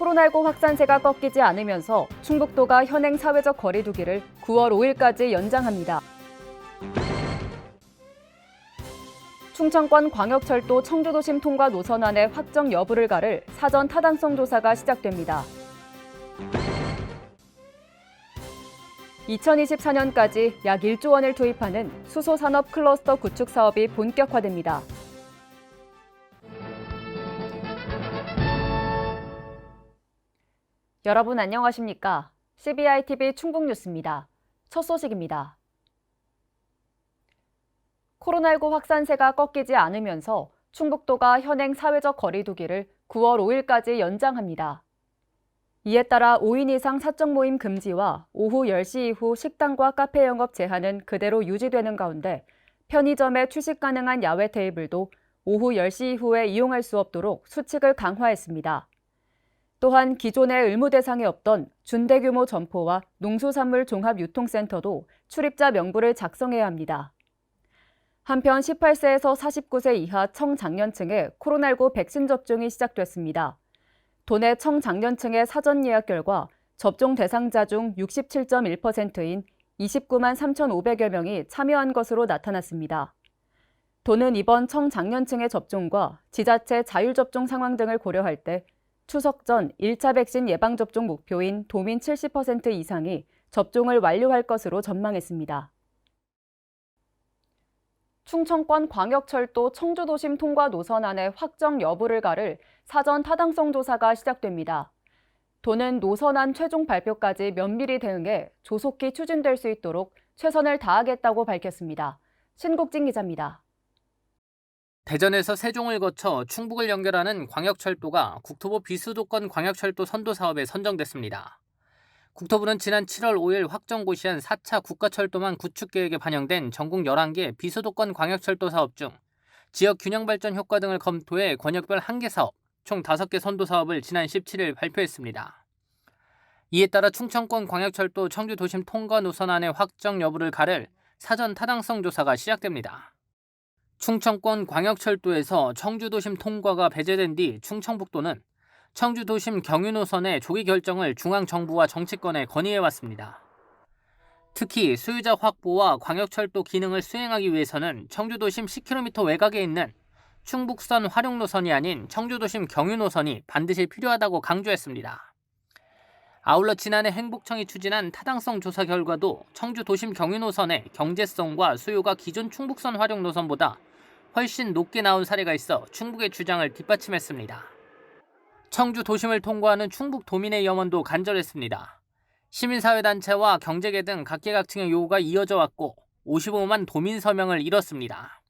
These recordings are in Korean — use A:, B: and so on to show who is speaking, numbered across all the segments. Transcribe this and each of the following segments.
A: 코로나19 확산세가 꺾이지 않으면서 충북도가 현행 사회적 거리 두기를 9월 5일까지 연장합니다. 충청권 광역철도 청주도심 통과 노선안의 확정 여부를 가를 사전 타당성 조사가 시작됩니다. 2024년까지 약 1조 원을 투입하는 수소산업 클러스터 구축 사업이 본격화됩니다. 여러분 안녕하십니까? CBI-TV 충북뉴스입니다. 첫 소식입니다. 코로나19 확산세가 꺾이지 않으면서 충북도가 현행 사회적 거리 두기를 9월 5일까지 연장합니다. 이에 따라 5인 이상 사적 모임 금지와 오후 10시 이후 식당과 카페 영업 제한은 그대로 유지되는 가운데 편의점에 취식 가능한 야외 테이블도 오후 10시 이후에 이용할 수 없도록 수칙을 강화했습니다. 또한 기존의 의무 대상이 없던 준대규모 점포와 농수산물 종합유통센터도 출입자 명부를 작성해야 합니다. 한편 18세에서 49세 이하 청장년층의 코로나19 백신 접종이 시작됐습니다. 도내 청장년층의 사전 예약 결과 접종 대상자 중 67.1%인 29만 3,500여 명이 참여한 것으로 나타났습니다. 도는 이번 청장년층의 접종과 지자체 자율접종 상황 등을 고려할 때 추석 전 1차 백신 예방접종 목표인 도민 70% 이상이 접종을 완료할 것으로 전망했습니다. 충청권 광역철도 청주도심 통과 노선안의 확정 여부를 가를 사전 타당성 조사가 시작됩니다. 도는 노선안 최종 발표까지 면밀히 대응해 조속히 추진될 수 있도록 최선을 다하겠다고 밝혔습니다. 신국진 기자입니다.
B: 대전에서 세종을 거쳐 충북을 연결하는 광역철도가 국토부 비수도권 광역철도 선도 사업에 선정됐습니다. 국토부는 지난 7월 5일 확정 고시한 4차 국가철도망 구축 계획에 반영된 전국 11개 비수도권 광역철도 사업 중 지역 균형 발전 효과 등을 검토해 권역별 1개 사업, 총 5개 선도 사업을 지난 17일 발표했습니다. 이에 따라 충청권 광역철도 청주도심 통과 노선안의 확정 여부를 가를 사전 타당성 조사가 시작됩니다. 충청권 광역철도에서 청주도심 통과가 배제된 뒤 충청북도는 청주도심 경유노선의 조기 결정을 중앙정부와 정치권에 건의해왔습니다. 특히 소유자 확보와 광역철도 기능을 수행하기 위해서는 청주도심 10km 외곽에 있는 충북선 활용노선이 아닌 청주도심 경유노선이 반드시 필요하다고 강조했습니다. 아울러 지난해 행복청이 추진한 타당성 조사 결과도 청주도심 경유노선의 경제성과 수요가 기존 충북선 활용노선보다 훨씬 높게 나온 사례가 있어 충북의 주장을 뒷받침했습니다. 청주 도심을 통과하는 충북 도민의 염원도 간절했습니다. 시민사회단체와 경제계 등 각계각층의 요구가 이어져 왔고 55만 도민 서명을 이뤘습니다.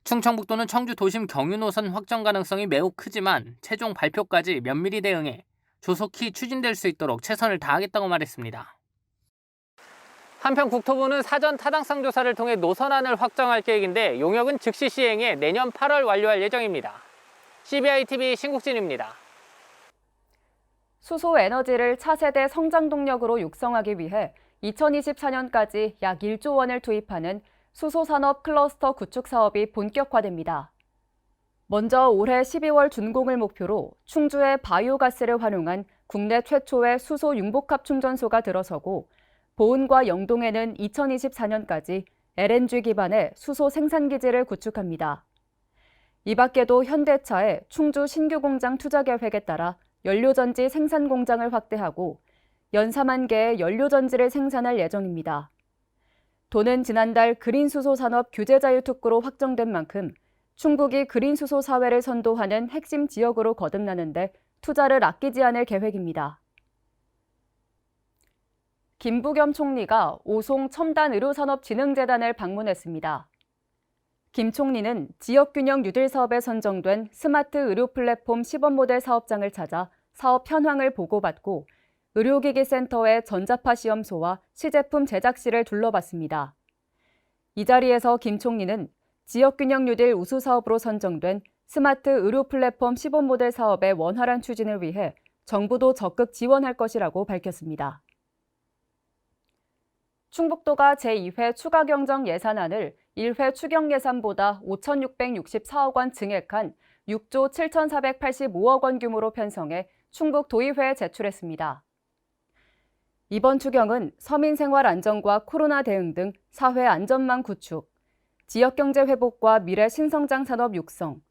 B: 충청북도는 청주 도심 경유노선 확정 가능성이 매우 크지만 최종 발표까지 면밀히 대응해 조속히 추진될 수 있도록 최선을 다하겠다고 말했습니다. 한편 국토부는 사전 타당성 조사를 통해 노선안을 확정할 계획인데 용역은 즉시 시행해 내년 8월 완료할 예정입니다. CBI-TV 신국진입니다.
A: 수소 에너지를 차세대 성장 동력으로 육성하기 위해 2024년까지 약 1조 원을 투입하는 수소산업 클러스터 구축 사업이 본격화됩니다. 먼저 올해 12월 준공을 목표로 충주의 바이오가스를 활용한 국내 최초의 수소 융복합 충전소가 들어서고 보은과 영동에는 2024년까지 LNG 기반의 수소 생산기지를 구축합니다. 이 밖에도 현대차의 충주 신규 공장 투자 계획에 따라 연료전지 생산 공장을 확대하고 연 4만 개의 연료전지를 생산할 예정입니다. 도는 지난달 그린수소 산업 규제 자유 특구로 확정된 만큼 충북이 그린수소 사회를 선도하는 핵심 지역으로 거듭나는데 투자를 아끼지 않을 계획입니다. 김부겸 총리가 오송 첨단의료산업진흥재단을 방문했습니다. 김 총리는 지역균형 뉴딜 사업에 선정된 스마트 의료 플랫폼 시범 모델 사업장을 찾아 사업 현황을 보고받고 의료기기센터의 전자파 시험소와 시제품 제작실을 둘러봤습니다. 이 자리에서 김 총리는 지역균형 뉴딜 우수 사업으로 선정된 스마트 의료 플랫폼 시범 모델 사업의 원활한 추진을 위해 정부도 적극 지원할 것이라고 밝혔습니다. 충북도가 제2회 추가경정 예산안을 1회 추경 예산보다 5,664억 원 증액한 6조 7,485억 원 규모로 편성해 충북 도의회에 제출했습니다. 이번 추경은 서민 생활 안정과 코로나 대응 등 사회 안전망 구축, 지역경제 회복과 미래 신성장 산업 육성,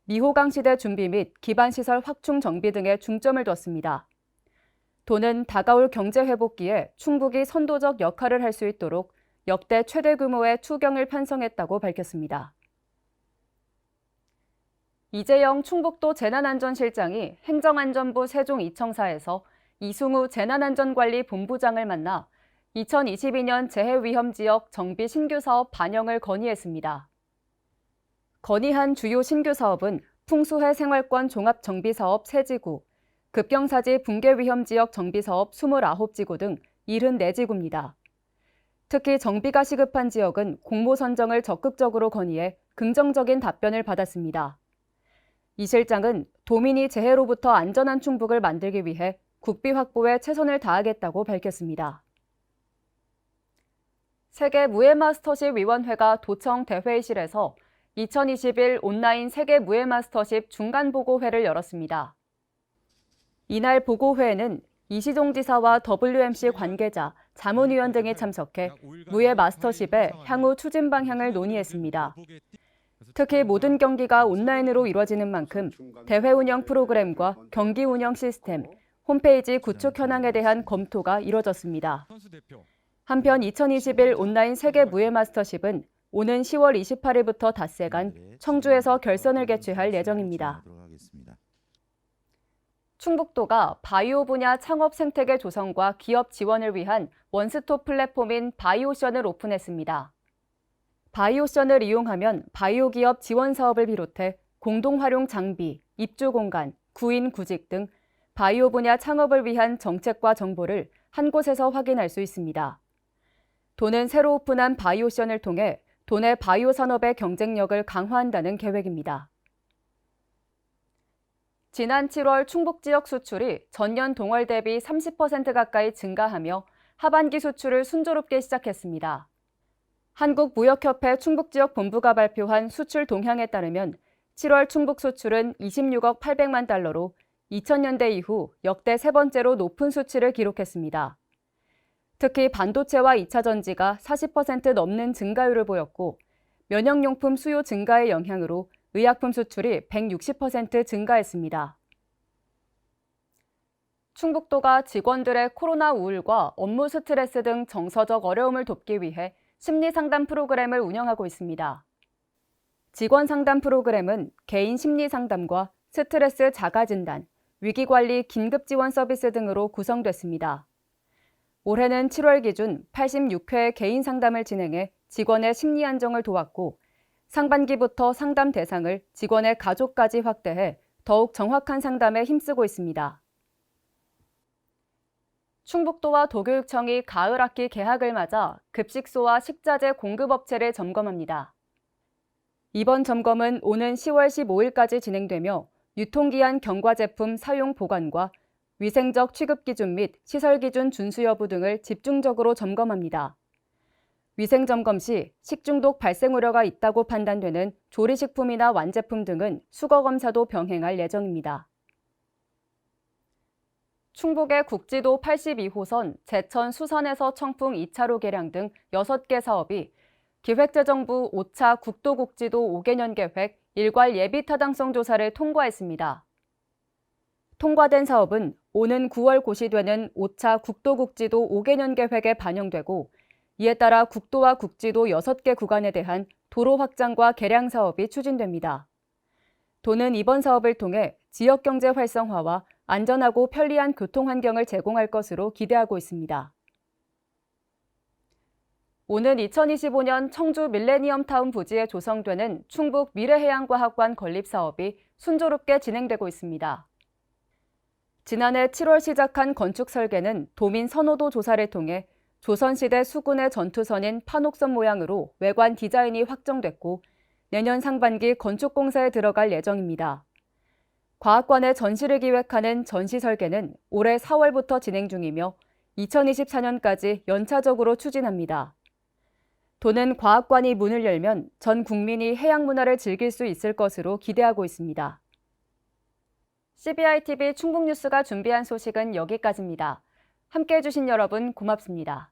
A: 미호강 시대 준비 및 기반시설 확충 정비 등에 중점을 뒀습니다. 도는 다가올 경제 회복기에 충북이 선도적 역할을 할 수 있도록 역대 최대 규모의 추경을 편성했다고 밝혔습니다. 이재영 충북도 재난안전실장이 행정안전부 세종이청사에서 이승우 재난안전관리본부장을 만나 2022년 재해위험지역 정비 신규사업 반영을 건의했습니다. 건의한 주요 신규사업은 풍수해 생활권 종합정비사업 3지구, 급경사지 붕괴위험지역 정비사업 29지구 등 74지구입니다. 특히 정비가 시급한 지역은 공모 선정을 적극적으로 건의해 긍정적인 답변을 받았습니다. 이 실장은 도민이 재해로부터 안전한 충북을 만들기 위해 국비 확보에 최선을 다하겠다고 밝혔습니다. 세계 무예마스터십 위원회가 도청 대회의실에서 2021 온라인 세계 무예마스터십 중간보고회를 열었습니다. 이날 보고회에는 이시종 지사와 WMC 관계자, 자문위원 등이 참석해 무예 마스터십의 향후 추진 방향을 논의했습니다. 특히 모든 경기가 온라인으로 이뤄지는 만큼 대회 운영 프로그램과 경기 운영 시스템, 홈페이지 구축 현황에 대한 검토가 이뤄졌습니다. 한편 2021 온라인 세계 무예 마스터십은 오는 10월 28일부터 닷새간 청주에서 결선을 개최할 예정입니다. 충북도가 바이오 분야 창업 생태계 조성과 기업 지원을 위한 원스톱 플랫폼인 바이오션을 오픈했습니다. 바이오션을 이용하면 바이오 기업 지원 사업을 비롯해 공동 활용 장비, 입주 공간, 구인 구직 등 바이오 분야 창업을 위한 정책과 정보를 한 곳에서 확인할 수 있습니다. 도는 새로 오픈한 바이오션을 통해 도내 바이오 산업의 경쟁력을 강화한다는 계획입니다. 지난 7월 충북 지역 수출이 전년 동월 대비 30% 가까이 증가하며 하반기 수출을 순조롭게 시작했습니다. 한국무역협회 충북지역 본부가 발표한 수출 동향에 따르면 7월 충북 수출은 26억 800만 달러로 2000년대 이후 역대 세 번째로 높은 수치를 기록했습니다. 특히 반도체와 2차 전지가 40% 넘는 증가율을 보였고 면역용품 수요 증가의 영향으로 의약품 수출이 160% 증가했습니다. 충북도가 직원들의 코로나 우울과 업무 스트레스 등 정서적 어려움을 돕기 위해 심리상담 프로그램을 운영하고 있습니다. 직원 상담 프로그램은 개인 심리상담과 스트레스 자가진단, 위기관리 긴급지원 서비스 등으로 구성됐습니다. 올해는 7월 기준 86회 개인 상담을 진행해 직원의 심리 안정을 도왔고 상반기부터 상담 대상을 직원의 가족까지 확대해 더욱 정확한 상담에 힘쓰고 있습니다. 충북도와 도교육청이 가을 학기 개학을 맞아 급식소와 식자재 공급업체를 점검합니다. 이번 점검은 오는 10월 15일까지 진행되며 유통기한 경과 제품 사용 보관과 위생적 취급 기준 및 시설 기준 준수 여부 등을 집중적으로 점검합니다. 위생 점검 시 식중독 발생 우려가 있다고 판단되는 조리식품이나 완제품 등은 수거 검사도 병행할 예정입니다. 충북의 국지도 82호선 제천 수산에서 청풍 2차로 개량 등 6개 사업이 기획재정부 5차 국도국지도 5개년 계획 일괄 예비 타당성 조사를 통과했습니다. 통과된 사업은 오는 9월 고시되는 5차 국도국지도 5개년 계획에 반영되고 이에 따라 국도와 국지도 6개 구간에 대한 도로 확장과 개량 사업이 추진됩니다. 도는 이번 사업을 통해 지역경제 활성화와 안전하고 편리한 교통 환경을 제공할 것으로 기대하고 있습니다. 오는 2025년 청주 밀레니엄타운 부지에 조성되는 충북 미래해양과학관 건립 사업이 순조롭게 진행되고 있습니다. 지난해 7월 시작한 건축 설계는 도민 선호도 조사를 통해 조선시대 수군의 전투선인 판옥선 모양으로 외관 디자인이 확정됐고 내년 상반기 건축공사에 들어갈 예정입니다. 과학관의 전시를 기획하는 전시 설계는 올해 4월부터 진행 중이며 2024년까지 연차적으로 추진합니다. 도는 과학관이 문을 열면 전 국민이 해양 문화를 즐길 수 있을 것으로 기대하고 있습니다. CBI TV 충북뉴스가 준비한 소식은 여기까지입니다. 함께해 주신 여러분 고맙습니다.